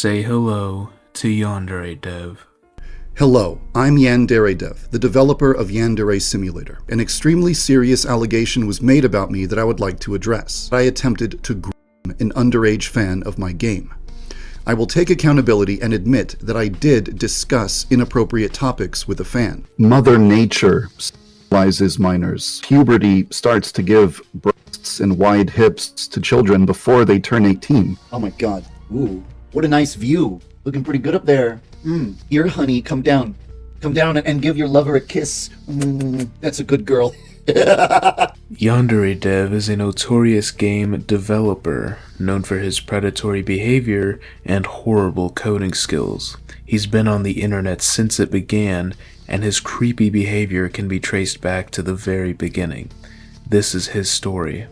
Say hello to Yandere Dev. Hello, I'm Yandere Dev, the developer of Yandere Simulator. An extremely serious allegation was made about me that I would like to address. I attempted to groom an underage fan of my game. I will take accountability and admit that I did discuss inappropriate topics with a fan. Mother Nature sexualizes minors. Puberty starts to give breasts and wide hips to children before they turn 18. Oh my god. Ooh, what a nice view. Looking pretty good up there. Here, honey, come down. Come down and give your lover a kiss. That's a good girl. Yandere Dev is a notorious game developer known for his predatory behavior and horrible coding skills. He's been on the internet since it began, and his creepy behavior can be traced back to the very beginning. This is his story.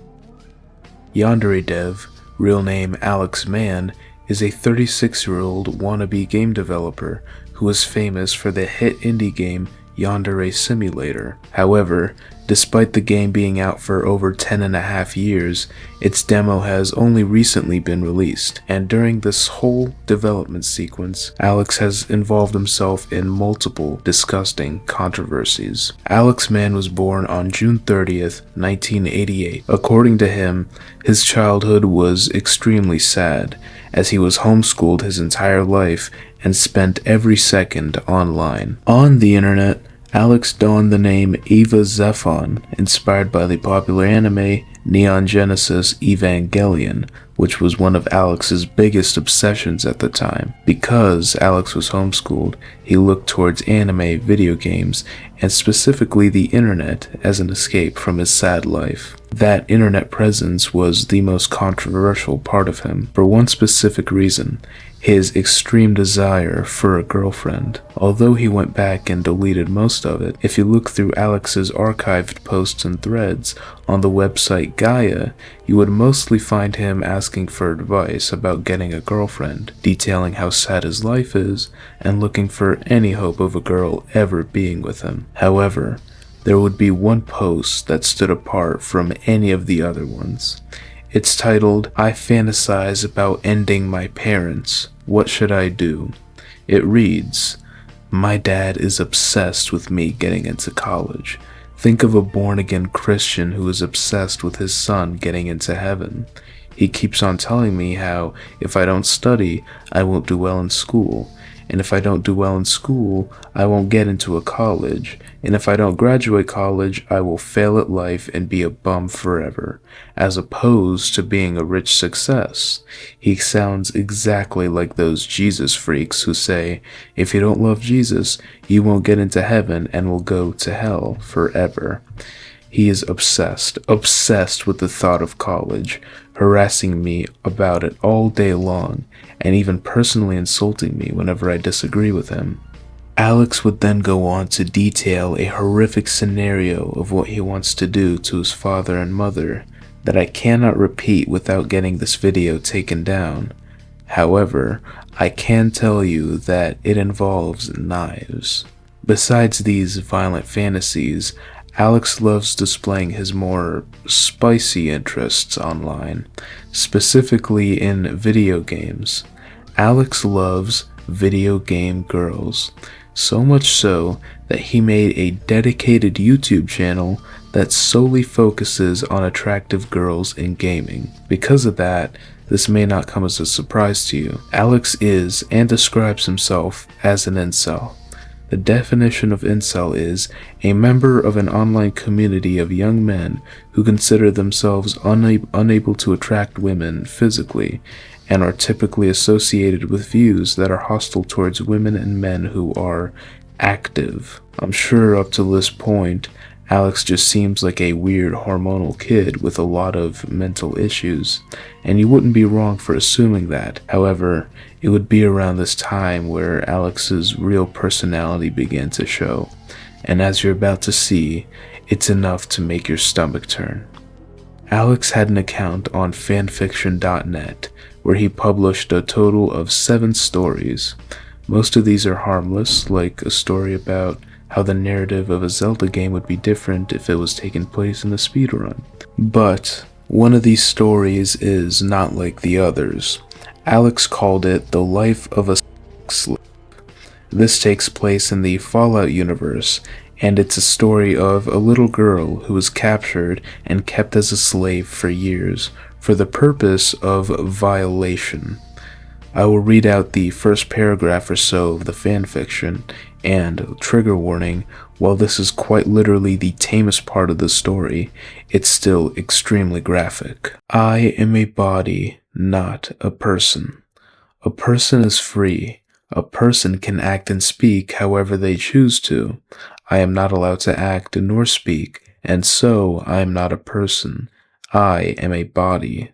Yandere Dev, real name Alex Mann, is a 36-year-old wannabe game developer who is famous for the hit indie game Yandere Simulator. However, despite the game being out for over 10.5 years, its demo has only recently been released, and during this whole development sequence, Alex has involved himself in multiple disgusting controversies. Alex Mann was born on June 30th, 1988. According to him, his childhood was extremely sad, as he was homeschooled his entire life and spent every second online. On the internet, Alex donned the name EvaXephon, inspired by the popular anime Neon Genesis Evangelion, which was one of Alex's biggest obsessions at the time. Because Alex was homeschooled, he looked towards anime, video games, and specifically the internet as an escape from his sad life. That internet presence was the most controversial part of him, for one specific reason: his extreme desire for a girlfriend. Although he went back and deleted most of it, if you look through Alex's archived posts and threads on the website Gaia, you would mostly find him asking for advice about getting a girlfriend, detailing how sad his life is, and looking for any hope of a girl ever being with him. However, there would be one post that stood apart from any of the other ones. It's titled, "I fantasize about ending my parents. What should I do?" It reads, "My dad is obsessed with me getting into college. Think of a born-again Christian who is obsessed with his son getting into heaven. He keeps on telling me how if I don't study, I won't do well in school. And if I don't do well in school, I won't get into a college. And if I don't graduate college, I will fail at life and be a bum forever, as opposed to being a rich success." He sounds exactly like those Jesus freaks who say, if you don't love Jesus, you won't get into heaven and will go to hell forever. He is obsessed with the thought of college, harassing me about it all day long, and even personally insulting me whenever I disagree with him. Alex would then go on to detail a horrific scenario of what he wants to do to his father and mother that I cannot repeat without getting this video taken down. However, I can tell you that it involves knives. Besides these violent fantasies, Alex loves displaying his more spicy interests online, specifically in video games. Alex loves video game girls, so much so that he made a dedicated YouTube channel that solely focuses on attractive girls in gaming. Because of that, this may not come as a surprise to you. Alex is and describes himself as an incel. The definition of incel is a member of an online community of young men who consider themselves unable to attract women physically and are typically associated with views that are hostile towards women and men who are active. I'm sure up to this point, Alex just seems like a weird hormonal kid with a lot of mental issues, and you wouldn't be wrong for assuming that. However, it would be around this time where Alex's real personality began to show, and as you're about to see, it's enough to make your stomach turn. Alex had an account on fanfiction.net where he published a total of 7 stories. Most of these are harmless, like a story about how the narrative of a Zelda game would be different if it was taking place in a speedrun. But one of these stories is not like the others. Alex called it The Life of a Slave. This takes place in the Fallout universe, and it's a story of a little girl who was captured and kept as a slave for years for the purpose of violation. I will read out the first paragraph or so of the fanfiction, and trigger warning, while this is quite literally the tamest part of the story, it's still extremely graphic. I am a body, not a person. A person is free. A person can act and speak however they choose to. I am not allowed to act nor speak, and so I am not a person. I am a body.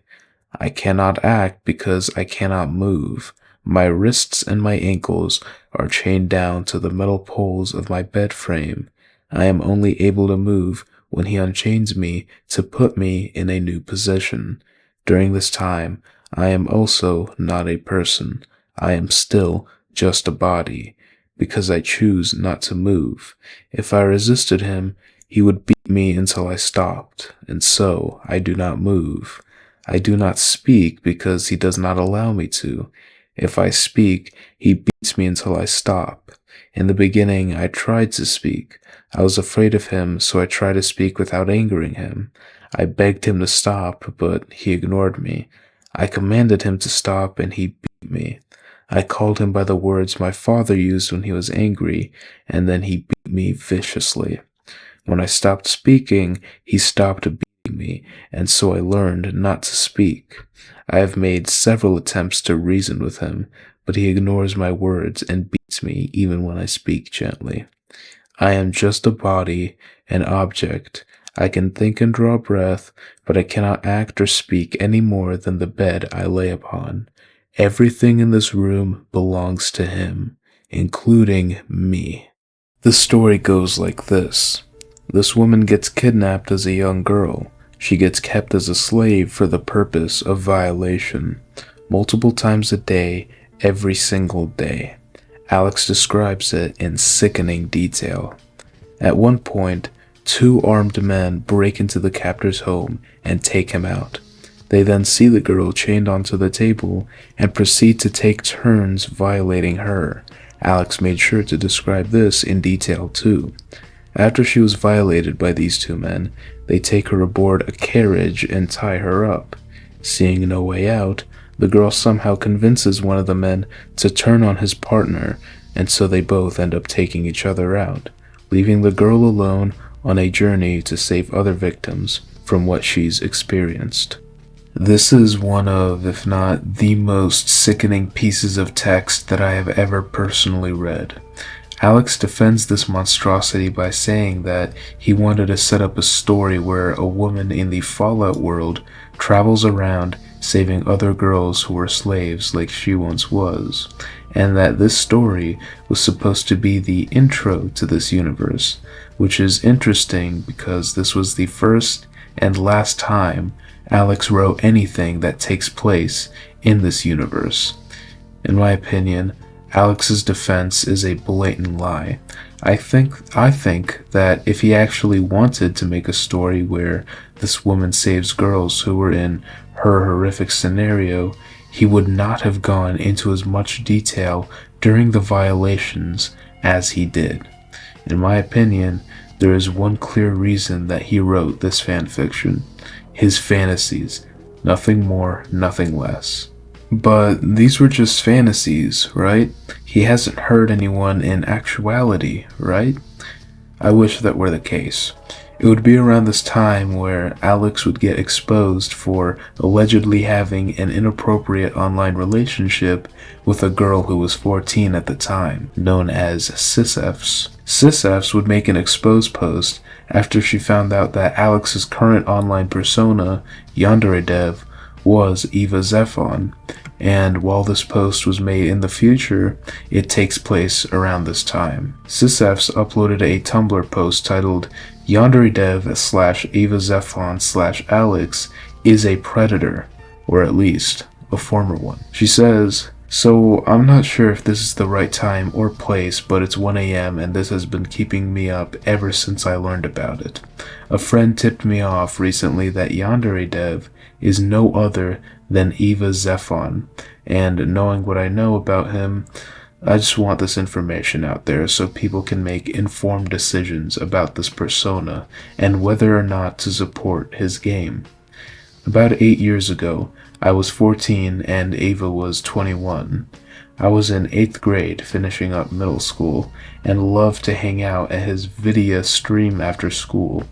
I cannot act because I cannot move. My wrists and my ankles are chained down to the metal poles of my bed frame. I am only able to move when he unchains me to put me in a new position. During this time, I am also not a person. I am still just a body, because I choose not to move. If I resisted him, he would beat me until I stopped, and so I do not move. I do not speak because he does not allow me to. If I speak, he beats me until I stop. In the beginning, I tried to speak. I was afraid of him, so I tried to speak without angering him. I begged him to stop, but he ignored me. I commanded him to stop, and he beat me. I called him by the words my father used when he was angry, and then he beat me viciously. When I stopped speaking, he stopped beating me, and so I learned not to speak. I have made several attempts to reason with him, but he ignores my words and beats me even when I speak gently. I am just a body, an object. I can think and draw breath, but I cannot act or speak any more than the bed I lay upon. Everything in this room belongs to him, including me. The story goes like this. This woman gets kidnapped as a young girl. She gets kept as a slave for the purpose of violation. Multiple times a day, every single day. Alex describes it in sickening detail. At one point, 2 armed men break into the captor's home and take him out. They then see the girl chained onto the table and proceed to take turns violating her. Alex made sure to describe this in detail too. After she was violated by these 2 men, they take her aboard a carriage and tie her up. Seeing no way out, the girl somehow convinces one of the men to turn on his partner, and so they both end up taking each other out, leaving the girl alone on a journey to save other victims from what she's experienced. This is one of, if not the most sickening pieces of text that I have ever personally read. Alex defends this monstrosity by saying that he wanted to set up a story where a woman in the Fallout world travels around saving other girls who were slaves like she once was, and that this story was supposed to be the intro to this universe, which is interesting because this was the first and last time Alex wrote anything that takes place in this universe. In my opinion, Alex's defense is a blatant lie. I think that if he actually wanted to make a story where this woman saves girls who were in her horrific scenario, he would not have gone into as much detail during the violations as he did. In my opinion, there is one clear reason that he wrote this fanfiction. His fantasies. Nothing more, nothing less. But these were just fantasies, right? He hasn't hurt anyone in actuality, right? I wish that were the case. It would be around this time where Alex would get exposed for allegedly having an inappropriate online relationship with a girl who was 14 at the time, known as SysFs. SysFs would make an exposed post after she found out that Alex's current online persona, Yandere was EvaXephon, and while this post was made in the future, it takes place around this time. SysFs uploaded a Tumblr post titled Yandere/EvaXephon/Alex is a predator, or at least a former one. She says, "So I'm not sure if this is the right time or place, but it's 1 a.m. and this has been keeping me up ever since I learned about it. A friend tipped me off recently that Yandere is no other than EvaXephon, and knowing what I know about him, I just want this information out there so people can make informed decisions about this persona and whether or not to support his game. About 8 years ago, I was 14 and Ava was 21. I was in 8th grade, finishing up middle school, and loved to hang out at his video stream after school.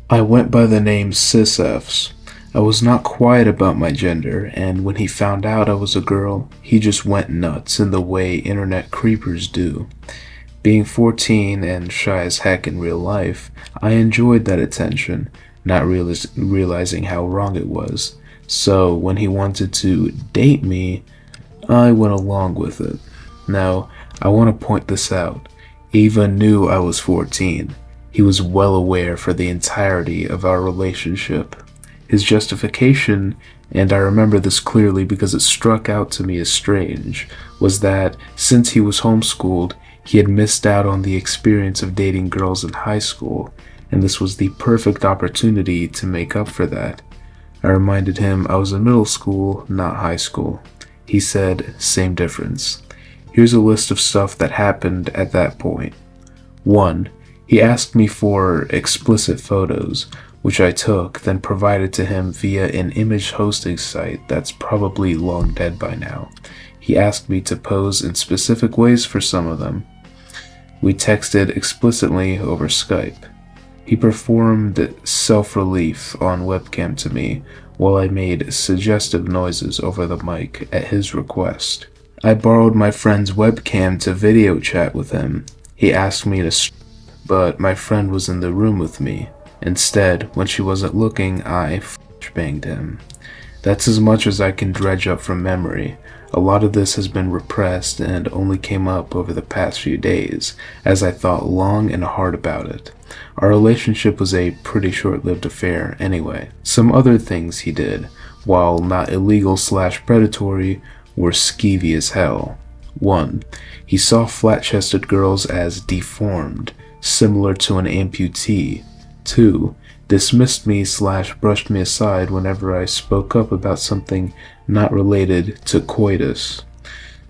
I went by the name SysFs. I was not quiet about my gender, and when he found out I was a girl, he just went nuts in the way internet creepers do. Being 14 and shy as heck in real life, I enjoyed that attention, not realizing how wrong it was. So when he wanted to date me, I went along with it. Now, I want to point this out. Eva knew I was 14. He was well aware for the entirety of our relationship. His justification, and I remember this clearly because it struck out to me as strange, was that since he was homeschooled, he had missed out on the experience of dating girls in high school, and this was the perfect opportunity to make up for that. I reminded him I was in middle school, not high school. He said, same difference. Here's a list of stuff that happened at that point. 1. He asked me for explicit photos, which I took, then provided to him via an image hosting site that's probably long dead by now. He asked me to pose in specific ways for some of them. We texted explicitly over Skype. He performed self-relief on webcam to me, while I made suggestive noises over the mic at his request. I borrowed my friend's webcam to video chat with him. He asked me to but my friend was in the room with me. Instead, when she wasn't looking, I banged him. That's as much as I can dredge up from memory. A lot of this has been repressed and only came up over the past few days, as I thought long and hard about it. Our relationship was a pretty short-lived affair anyway. Some other things he did, while not illegal/predatory, were skeevy as hell. 1. He saw flat-chested girls as deformed, similar to an amputee. 2. Dismissed me/brushed me aside whenever I spoke up about something not related to coitus.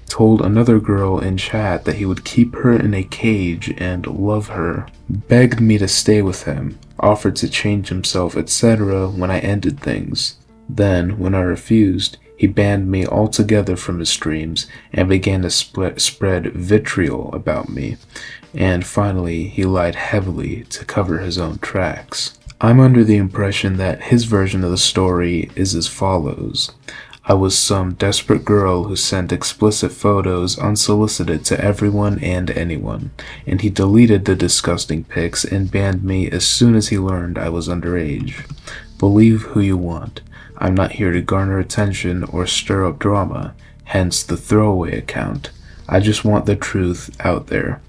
Told another girl in chat that he would keep her in a cage and love her. Begged me to stay with him, offered to change himself, etc. when I ended things. Then, when I refused, he banned me altogether from his streams and began to spread vitriol about me. And finally, he lied heavily to cover his own tracks. I'm under the impression that his version of the story is as follows. I was some desperate girl who sent explicit photos unsolicited to everyone and anyone, and he deleted the disgusting pics and banned me as soon as he learned I was underage. Believe who you want. I'm not here to garner attention or stir up drama, hence the throwaway account. I just want the truth out there.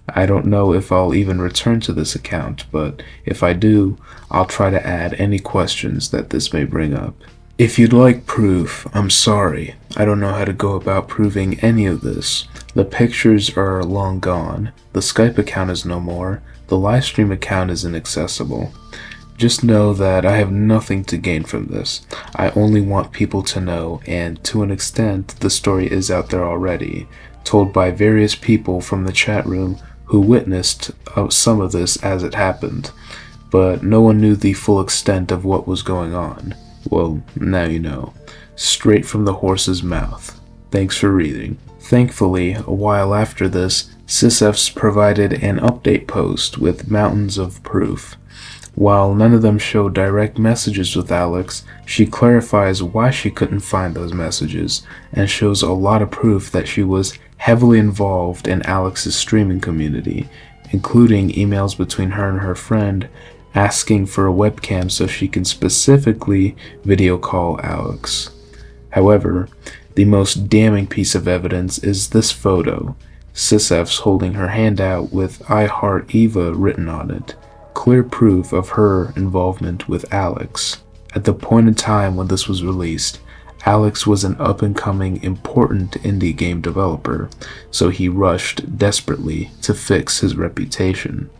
I don't know if I'll even return to this account, but if I do, I'll try to add any questions that this may bring up. If you'd like proof, I'm sorry. I don't know how to go about proving any of this. The pictures are long gone. The Skype account is no more. The livestream account is inaccessible. Just know that I have nothing to gain from this. I only want people to know, and to an extent, the story is out there already, told by various people from the chat room who witnessed some of this as it happened. But no one knew the full extent of what was going on. Well, now you know. Straight from the horse's mouth. Thanks for reading. Thankfully, a while after this, SysFs provided an update post with mountains of proof. While none of them show direct messages with Alex, she clarifies why she couldn't find those messages, and shows a lot of proof that she was heavily involved in Alex's streaming community, including emails between her and her friend, asking for a webcam so she can specifically video call Alex. However, the most damning piece of evidence is this photo, SysFs holding her hand out with I Heart Eva written on it, clear proof of her involvement with Alex. At the point in time when this was released, Alex was an up-and-coming important indie game developer, so he rushed desperately to fix his reputation.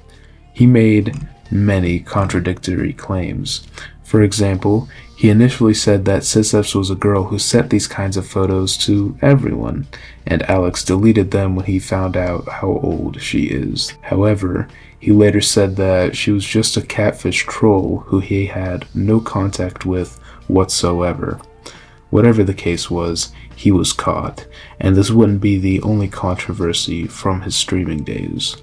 He made many contradictory claims. For example, He initially said that Sisyphs was a girl who sent these kinds of photos to everyone, and Alex deleted them when he found out how old she is. However, he later said that she was just a catfish troll who he had no contact with whatsoever. Whatever the case was, he was caught, and this wouldn't be the only controversy from his streaming days.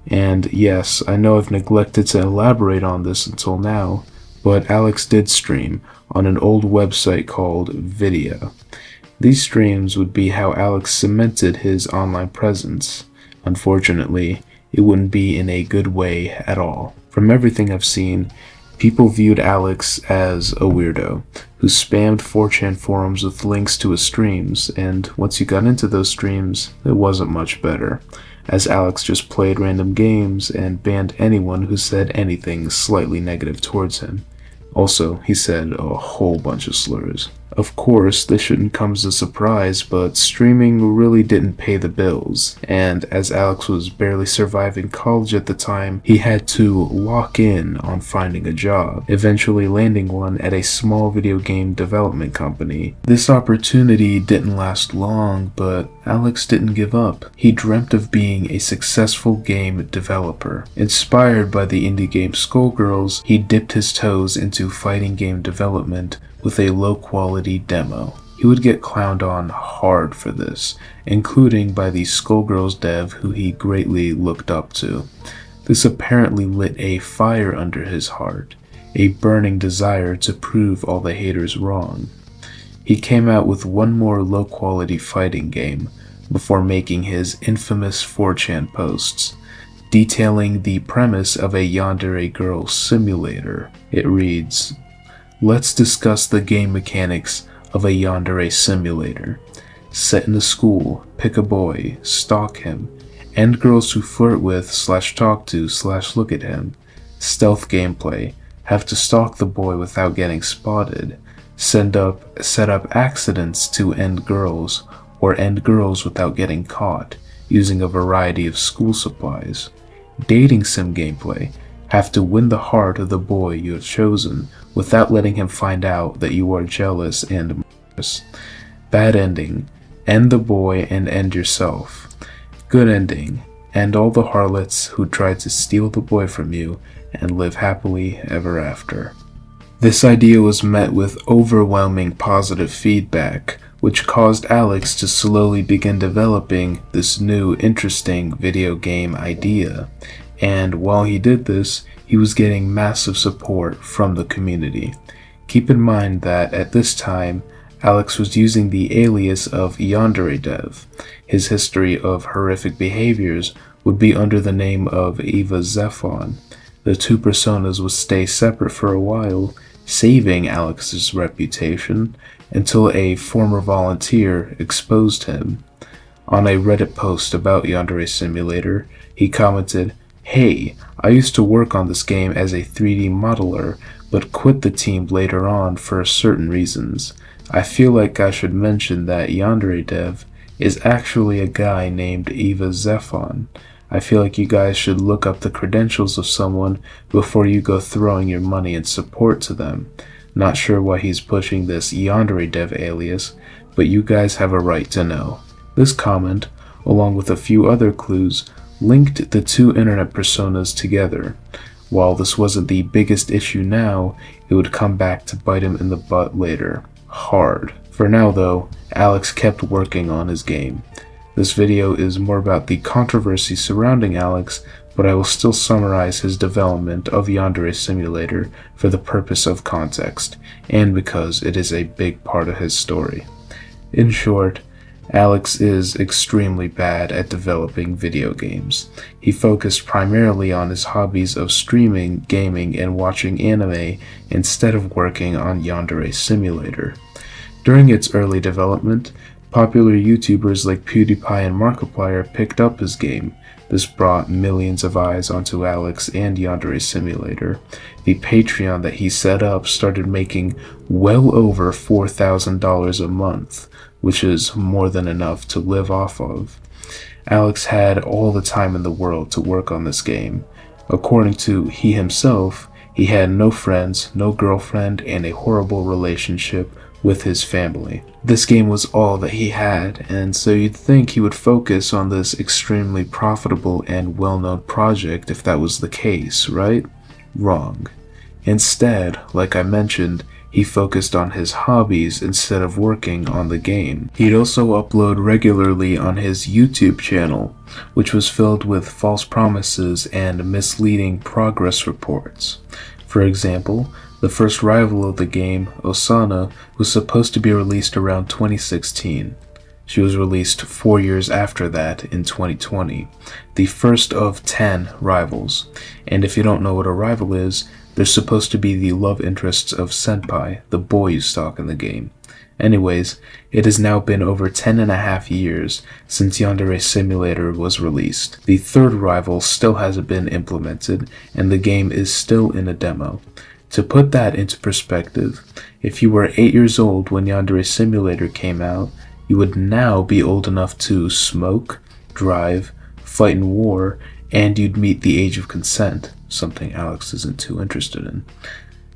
And yes, I know I've neglected to elaborate on this until now, but Alex did stream on an old website called Vidya. These streams would be how Alex cemented his online presence. Unfortunately, it wouldn't be in a good way at all. From everything I've seen, people viewed Alex as a weirdo who spammed 4chan forums with links to his streams, and once you got into those streams, it wasn't much better, as Alex just played random games and banned anyone who said anything slightly negative towards him. Also, he said a whole bunch of slurs. Of course, this shouldn't come as a surprise, but streaming really didn't pay the bills, and as Alex was barely surviving college at the time, he had to lock in on finding a job, eventually landing one at a small video game development company. This opportunity didn't last long, but Alex didn't give up. He dreamt of being a successful game developer. Inspired by the indie game Skullgirls, he dipped his toes into fighting game development with a low-quality demo. He would get clowned on hard for this, including by the Skullgirls dev who he greatly looked up to. This apparently lit a fire under his heart, a burning desire to prove all the haters wrong. He came out with one more low-quality fighting game before making his infamous 4chan posts, detailing the premise of a Yandere girl simulator. It reads, "Let's discuss the game mechanics of a Yandere simulator. Set in a school, pick a boy, stalk him, end girls to flirt with / talk to / look at him. Stealth gameplay, have to stalk the boy without getting spotted. Set up accidents to end girls, or end girls without getting caught, using a variety of school supplies. Dating sim gameplay, have to win the heart of the boy you have chosen without letting him find out that you are jealous and malicious. Bad ending, end the boy and end yourself. Good ending, end all the harlots who tried to steal the boy from you and live happily ever after." This idea was met with overwhelming positive feedback, which caused Alex to slowly begin developing this new interesting video game idea. And while he did this, he was getting massive support from the community. Keep in mind that at this time, Alex was using the alias of Yandere Dev. His history of horrific behaviors would be under the name of EvaXephon. The two personas would stay separate for a while, saving Alex's reputation until a former volunteer exposed him. On a Reddit post about Yandere Simulator, he commented, "Hey, I used to work on this game as a 3D modeler, but quit the team later on for certain reasons. I feel like I should mention that Yandere Dev is actually a guy named EvaXephon. I feel like you guys should look up the credentials of someone before you go throwing your money and support to them. Not sure why he's pushing this Yandere Dev alias, but you guys have a right to know." This comment, along with a few other clues, linked the two internet personas together. While this wasn't the biggest issue now, it would come back to bite him in the butt later. Hard. For now though, Alex kept working on his game. This video is more about the controversy surrounding Alex, but I will still summarize his development of Yandere Simulator for the purpose of context, and because it is a big part of his story. In short, Alex is extremely bad at developing video games. He focused primarily on his hobbies of streaming, gaming, and watching anime instead of working on Yandere Simulator. During its early development, popular YouTubers like PewDiePie and Markiplier picked up his game. This brought millions of eyes onto Alex and Yandere Simulator. The Patreon that he set up started making well over $4,000 a month, which is more than enough to live off of. Alex had all the time in the world to work on this game. According to he himself, He had no friends, no girlfriend, and a horrible relationship with his family. This game was all that he had, and so you'd think he would focus on this extremely profitable and well-known project if that was the case, right? Wrong. Instead, like I mentioned, he focused on his hobbies instead of working on the game. He'd also upload regularly on his YouTube channel, which was filled with false promises and misleading progress reports. For example, the first rival of the game, Osana, was supposed to be released around 2016. She was released 4 years after that in 2020, the first of 10 rivals. And if you don't know what a rival is, they're supposed to be the love interests of Senpai, the boy you stalk in the game. Anyways, it has now been over 10.5 years since Yandere Simulator was released. The third rival still hasn't been implemented, and the game is still in a demo. To put that into perspective, if you were 8 years old when Yandere Simulator came out, you would now be old enough to smoke, drive, fight in war, and you'd meet the age of consent, something Alex isn't too interested in.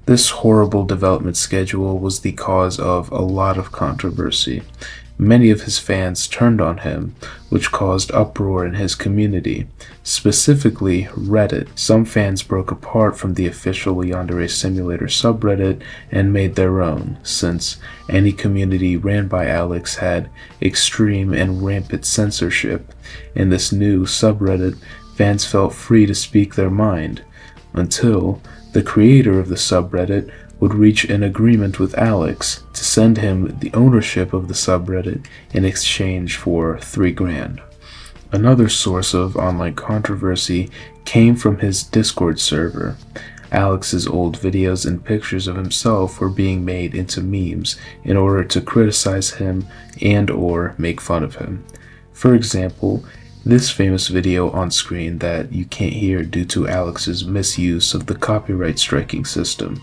This horrible development schedule was the cause of a lot of controversy. Many of his fans turned on him, which caused uproar in his community, specifically Reddit. Some fans broke apart from the official Yandere Simulator subreddit and made their own, since any community ran by Alex had extreme and rampant censorship. In this new subreddit, fans felt free to speak their mind, until the creator of the subreddit would reach an agreement with Alex to send him the ownership of the subreddit in exchange for $3,000. Another source of online controversy came from his Discord server. Alex's old videos and pictures of himself were being made into memes in order to criticize him and or make fun of him. For example, this famous video on screen that you can't hear due to Alex's misuse of the copyright striking system.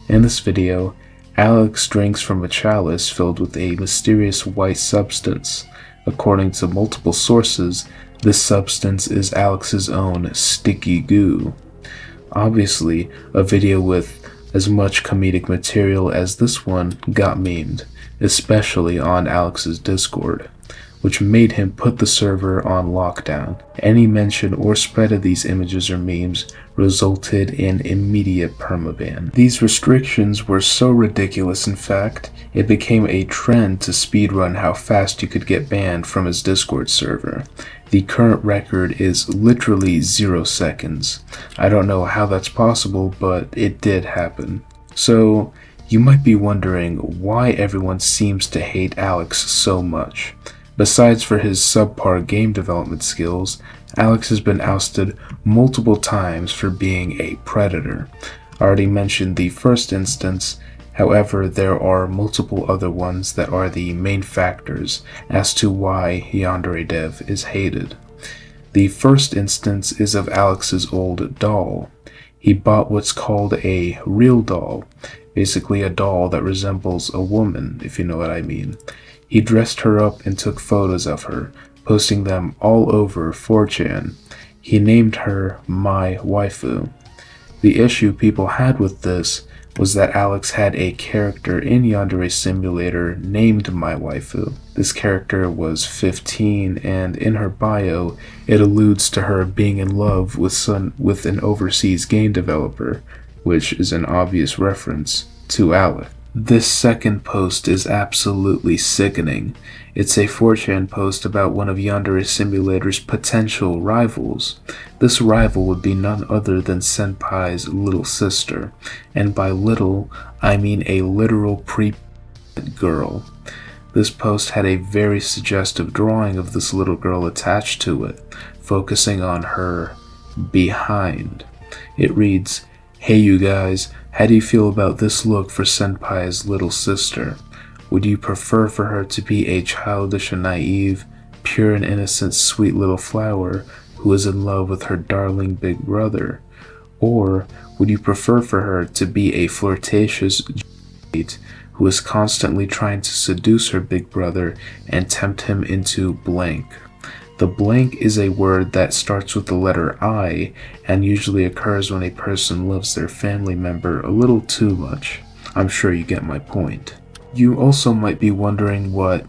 In this video, Alex drinks from a chalice filled with a mysterious white substance. According to multiple sources, this substance is Alex's own sticky goo. Obviously, a video with as much comedic material as this one got memed, especially on Alex's Discord, which made him put the server on lockdown. Any mention or spread of these images or memes resulted in immediate permaban. These restrictions were so ridiculous, in fact, it became a trend to speedrun how fast you could get banned from his Discord server. The current record is literally 0 seconds. I don't know how that's possible, but it did happen. So, you might be wondering why everyone seems to hate Alex so much. Besides for his subpar game development skills, Alex has been ousted multiple times for being a predator. I already mentioned the first instance, however there are multiple other ones that are the main factors as to why Yandere Dev is hated. The first instance is of Alex's old doll. He bought what's called a real doll, basically a doll that resembles a woman, if you know what I mean. He dressed her up and took photos of her, posting them all over 4chan. He named her My Waifu. The issue people had with this was that Alex had a character in Yandere Simulator named My Waifu. This character was 15, and in her bio, it alludes to her being in love with an overseas game developer, which is an obvious reference to Alex. This second post is absolutely sickening. It's a 4chan post about one of Yandere Simulator's potential rivals. This rival would be none other than Senpai's little sister, and by little, I mean a literal girl. This post had a very suggestive drawing of this little girl attached to it, focusing on her behind. It reads, "Hey you guys, how do you feel about this look for Senpai's little sister? Would you prefer for her to be a childish and naive, pure and innocent sweet little flower who is in love with her darling big brother? Or would you prefer for her to be a flirtatious who is constantly trying to seduce her big brother and tempt him into blank?" The blank is a word that starts with the letter I and usually occurs when a person loves their family member a little too much. I'm sure you get my point. You also might be wondering what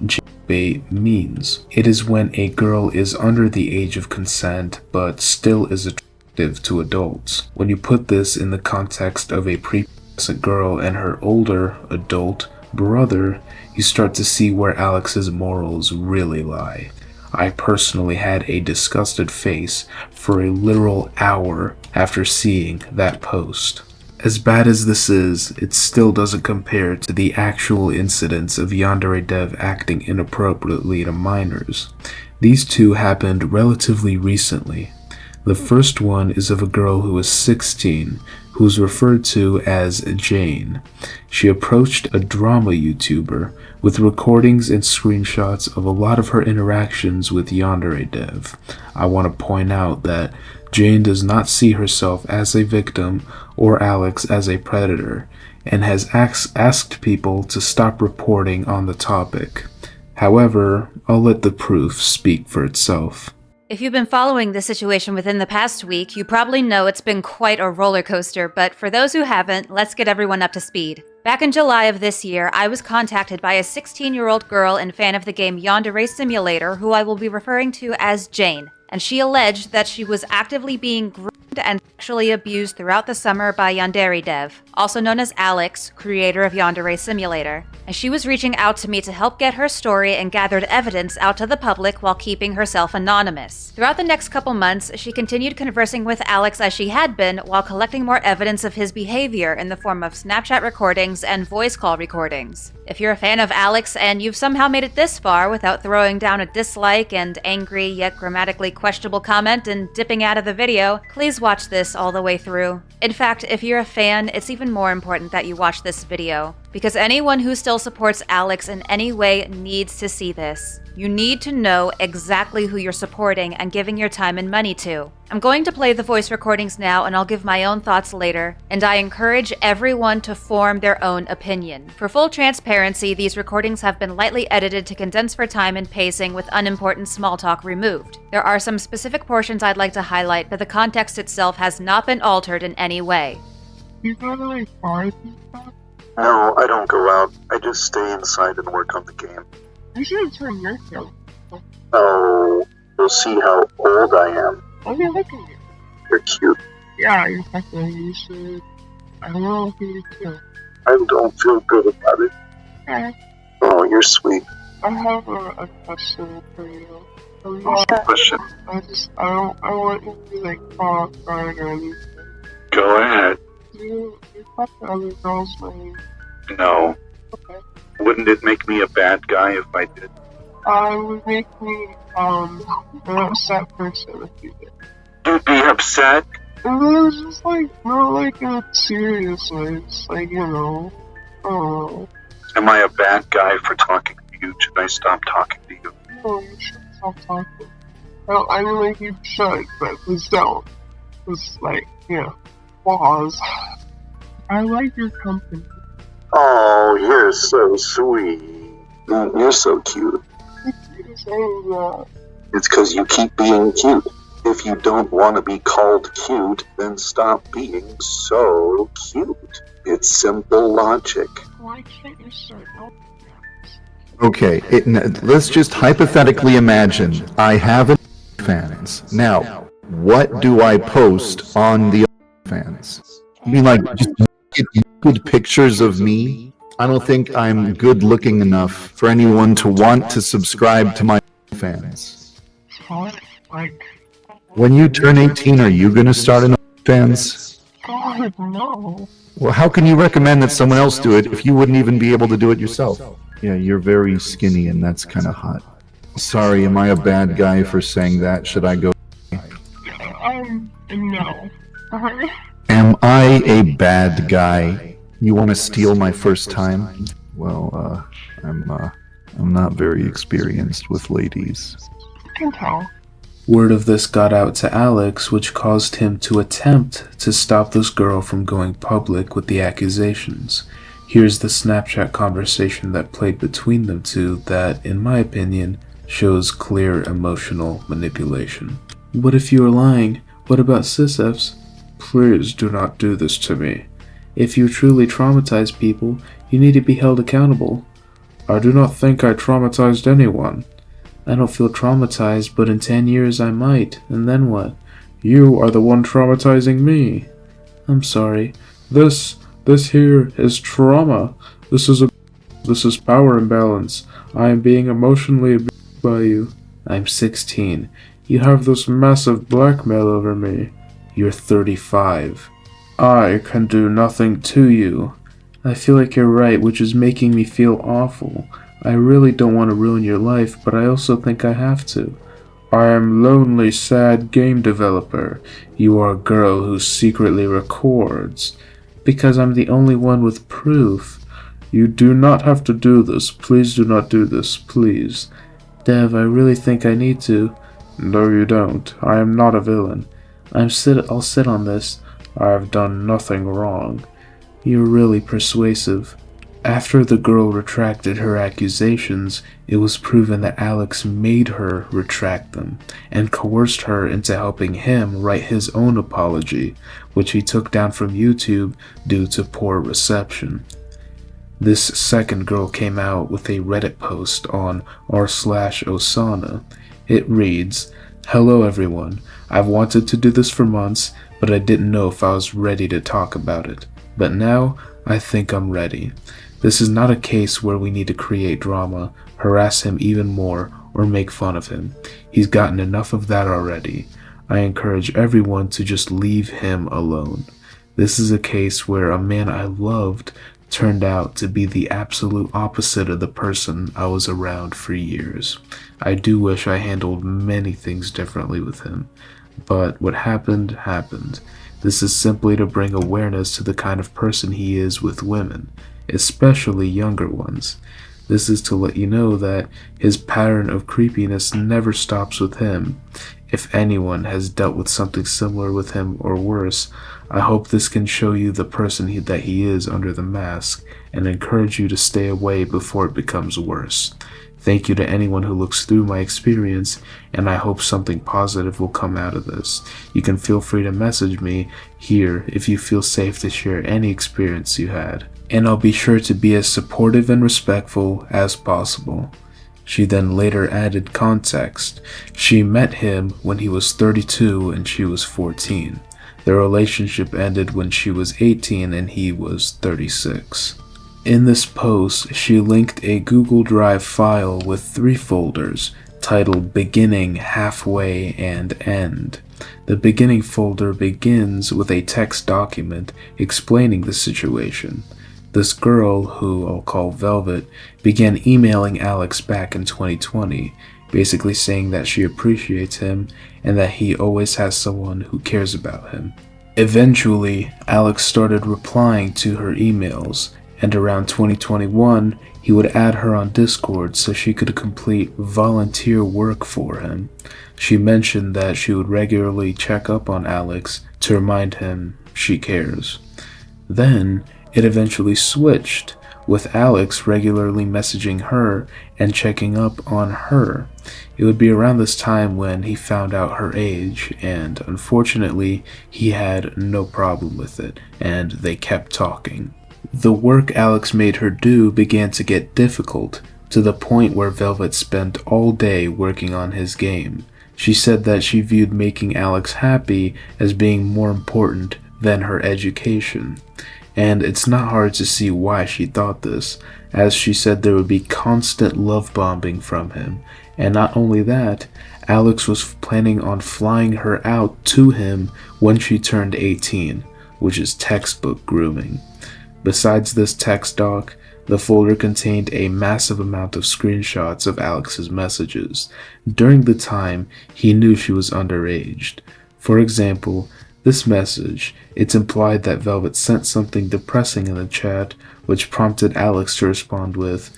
bait means. It is when a girl is under the age of consent but still is attractive to adults. When you put this in the context of a prepubescent girl and her older adult brother, you start to see where Alex's morals really lie. I personally had a disgusted face for a literal hour after seeing that post. As bad as this is, it still doesn't compare to the actual incidents of Yandere Dev acting inappropriately to minors. These two happened relatively recently. The first one is of a girl who was 16, who was referred to as Jane. She approached a drama YouTuber with recordings and screenshots of a lot of her interactions with Yandere Dev. I want to point out that Jane does not see herself as a victim or Alex as a predator, and has asked people to stop reporting on the topic. However, I'll let the proof speak for itself. If you've been following this situation within the past week, you probably know it's been quite a roller coaster, but for those who haven't, let's get everyone up to speed. Back in July of this year, I was contacted by a 16-year-old girl and fan of the game Yandere Simulator, who I will be referring to as Jane, and she alleged that she was actively being groomed and sexually abused throughout the summer by Yandere Dev, also known as Alex, creator of Yandere Simulator, and she was reaching out to me to help get her story and gathered evidence out to the public while keeping herself anonymous. Throughout the next couple months, she continued conversing with Alex as she had been while collecting more evidence of his behavior in the form of Snapchat recordings and voice call recordings. If you're a fan of Alex and you've somehow made it this far without throwing down a dislike and angry yet grammatically questionable comment and dipping out of the video, please watch this all the way through. In fact, if you're a fan, it's even more important that you watch this video, because anyone who still supports Alex in any way needs to see this. You need to know exactly who you're supporting and giving your time and money to. I'm going to play the voice recordings now, and I'll give my own thoughts later, and I encourage everyone to form their own opinion. For full transparency, these recordings have been lightly edited to condense for time and pacing with unimportant small talk removed. There are some specific portions I'd like to highlight, but the context itself has not been altered in any way. You go to like bars and stuff? No, I don't go out. I just stay inside and work on the game. You should turn your film. Oh, you'll see how old I am. Oh, you're looking at it. You're cute. Yeah, in fact, you should. I don't know if you too. I don't feel good about it. Okay. Oh, you're sweet. I have a question for you. What's the question? I want you to like call out guard or anything. Go ahead. You talk to other girls when you. No. Okay. Wouldn't it make me a bad guy if I did? It would make me, an upset person if you did. You'd be upset? And then it's just like, not like in a serious way, it's like, you know, oh. Am I a bad guy for talking to you? Should I stop talking to you? No, you should stop talking. Well, I mean, like, you should, but please don't. It's like, yeah, pause. I like your company. Oh, you're so sweet. You're so cute. You're saying that. It's because you keep being cute. If you don't want to be called cute, then stop being so cute. It's simple logic. Why can't you start out? Okay, let's just hypothetically imagine I have fans. Now, what do I post on the fans? I mean, like, just good pictures of me? I don't think I'm good looking enough for anyone to want to subscribe to my fans. Like, when you turn 18, are you gonna start an fans? God, no. Well, how can you recommend that someone else do it if you wouldn't even be able to do it yourself? Yeah, you're very skinny and that's kind of hot. Sorry, am I a bad guy for saying that? Should I go? No. Am I a bad guy? You want to steal my first time? Well, I'm not very experienced with ladies. I can tell. Word of this got out to Alex, which caused him to attempt to stop this girl from going public with the accusations. Here's the Snapchat conversation that played between them two that, in my opinion, shows clear emotional manipulation. What if you are lying? What about cisfs? Please do not do this to me. If you truly traumatize people, you need to be held accountable. I do not think I traumatized anyone. I don't feel traumatized, but in 10 years I might, and then what? You are the one traumatizing me. I'm sorry. This here is trauma. This is power imbalance. I am being emotionally abused by you. I'm 16. You have this massive blackmail over me. You're 35. I can do nothing to you. I feel like you're right, which is making me feel awful. I really don't want to ruin your life, but I also think I have to. I am lonely, sad game developer. You are a girl who secretly records. Because I'm the only one with proof. You do not have to do this. Please do not do this, please. Dev, I really think I need to. No, you don't. I am not a villain. I'll sit on this. I have done nothing wrong. You're really persuasive. After the girl retracted her accusations, it was proven that Alex made her retract them and coerced her into helping him write his own apology, which he took down from YouTube due to poor reception. This second girl came out with a Reddit post on r/Osana. It reads, "Hello everyone, I've wanted to do this for months, but I didn't know if I was ready to talk about it. But now, I think I'm ready. This is not a case where we need to create drama, harass him even more, or make fun of him. He's gotten enough of that already. I encourage everyone to just leave him alone. This is a case where a man I loved turned out to be the absolute opposite of the person I was around for years. I do wish I handled many things differently with him, but what happened, happened. This is simply to bring awareness to the kind of person he is with women, especially younger ones. This is to let you know that his pattern of creepiness never stops with him. If anyone has dealt with something similar with him or worse, I hope this can show you the person that he is under the mask and encourage you to stay away before it becomes worse. Thank you to anyone who looks through my experience, and I hope something positive will come out of this. You can feel free to message me here if you feel safe to share any experience you had, and I'll be sure to be as supportive and respectful as possible." She then later added context. She met him when he was 32 and she was 14. Their relationship ended when she was 18 and he was 36. In this post, she linked a Google Drive file with 3 folders titled Beginning, Halfway, and End. The beginning folder begins with a text document explaining the situation. This girl, who I'll call Velvet, began emailing Alex back in 2020, basically saying that she appreciates him and that he always has someone who cares about him. Eventually, Alex started replying to her emails, and around 2021, he would add her on Discord so she could complete volunteer work for him. She mentioned that she would regularly check up on Alex to remind him she cares. Then, it eventually switched, with Alex regularly messaging her and checking up on her. It would be around this time when he found out her age, and unfortunately, he had no problem with it, and they kept talking. The work Alex made her do began to get difficult, to the point where Velvet spent all day working on his game. She said that she viewed making Alex happy as being more important than her education. And it's not hard to see why she thought this, as she said there would be constant love bombing from him. And not only that, Alex was planning on flying her out to him when she turned 18, which is textbook grooming. Besides this text doc, the folder contained a massive amount of screenshots of Alex's messages during the time he knew she was underage. For example, this message, it's implied that Velvet sent something depressing in the chat, which prompted Alex to respond with,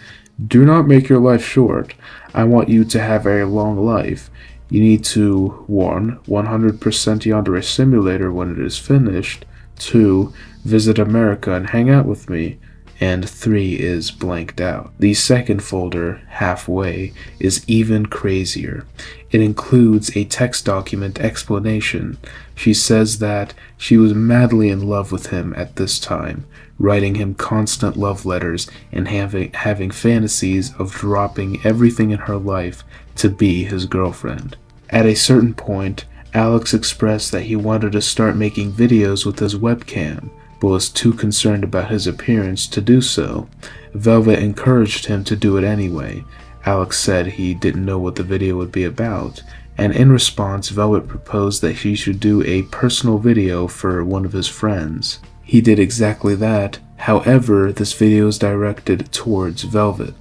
"Do not make your life short. I want you to have a long life. You need to 1. 100% Yandere Simulator when it is finished, 2. Visit America and hang out with me. and 3 is blanked out. The second folder, halfway, is even crazier. It includes a text document explanation. She says that she was madly in love with him at this time, writing him constant love letters and having fantasies of dropping everything in her life to be his girlfriend. At a certain point, Alex expressed that he wanted to start making videos with his webcam, but was too concerned about his appearance to do so. Velvet encouraged him to do it anyway. Alex said he didn't know what the video would be about, and in response, Velvet proposed that he should do a personal video for one of his friends. He did exactly that. However, this video is directed towards Velvet.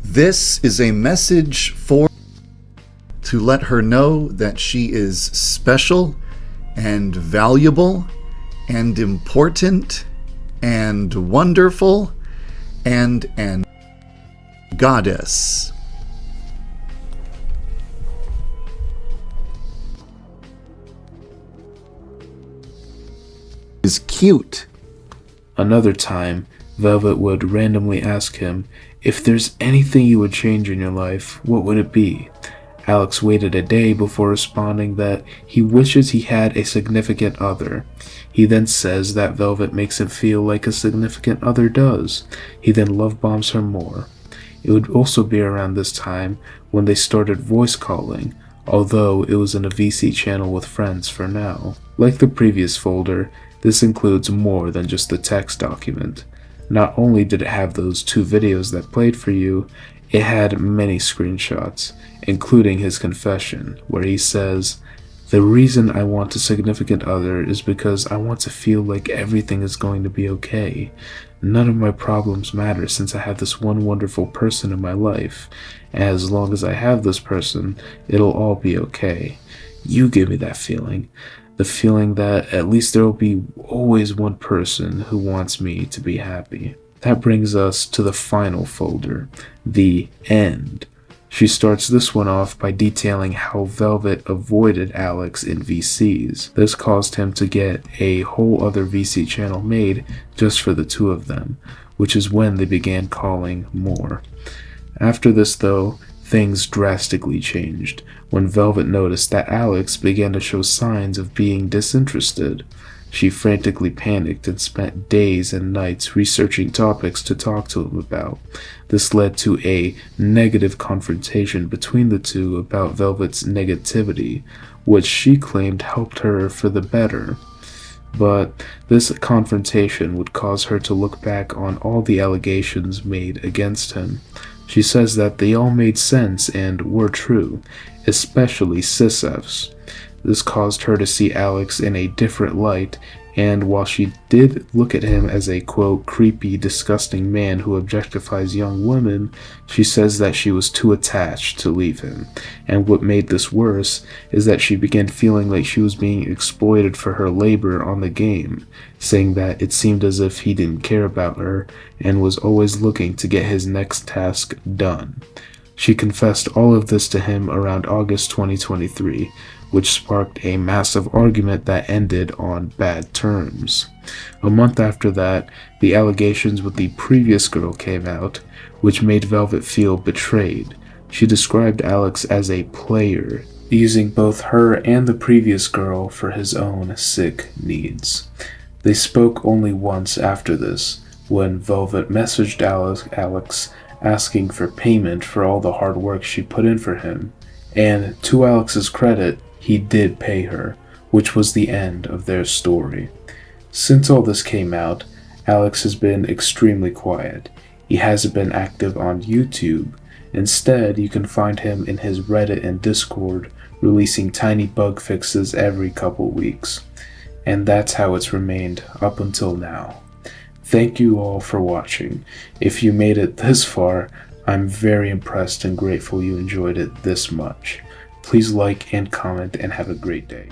This is a message for to let her know that she is special and valuable and important and wonderful and an goddess. Is cute. Another time, Velvet would randomly ask him, if there's anything you would change in your life, what would it be? Alex waited a day before responding that he wishes he had a significant other. He then says that Velvet makes him feel like a significant other does. He then love bombs her more. It would also be around this time when they started voice calling, although it was in a VC channel with friends for now. Like the previous folder, this includes more than just the text document. Not only did it have those 2 videos that played for you, it had many screenshots, including his confession, where he says, "The reason I want a significant other is because I want to feel like everything is going to be okay. None of my problems matter since I have this one wonderful person in my life. As long as I have this person, it'll all be okay. You give me that feeling. The feeling that at least there will be always one person who wants me to be happy." That brings us to the final folder, the end. She starts this one off by detailing how Velvet avoided Alex in VCs. This caused him to get a whole other VC channel made just for the 2 of them, which is when they began calling more. After this though, things drastically changed when Velvet noticed that Alex began to show signs of being disinterested. She frantically panicked and spent days and nights researching topics to talk to him about. This led to a negative confrontation between the 2 about Velvet's negativity, which she claimed helped her for the better. But this confrontation would cause her to look back on all the allegations made against him. She says that they all made sense and were true, especially Sisef's. This caused her to see Alex in a different light, and while she did look at him as a, quote, creepy, disgusting man who objectifies young women, she says that she was too attached to leave him. And what made this worse is that she began feeling like she was being exploited for her labor on the game, saying that it seemed as if he didn't care about her and was always looking to get his next task done. She confessed all of this to him around August 2023, which sparked a massive argument that ended on bad terms. A month after that, the allegations with the previous girl came out, which made Velvet feel betrayed. She described Alex as a player, using both her and the previous girl for his own sick needs. They spoke only once after this, when Velvet messaged Alex asking for payment for all the hard work she put in for him, and to Alex's credit, he did pay her, which was the end of their story. Since all this came out, Alex has been extremely quiet. He hasn't been active on YouTube. Instead, you can find him in his Reddit and Discord, releasing tiny bug fixes every couple weeks. And that's how it's remained up until now. Thank you all for watching. If you made it this far, I'm very impressed and grateful you enjoyed it this much. Please like and comment and have a great day.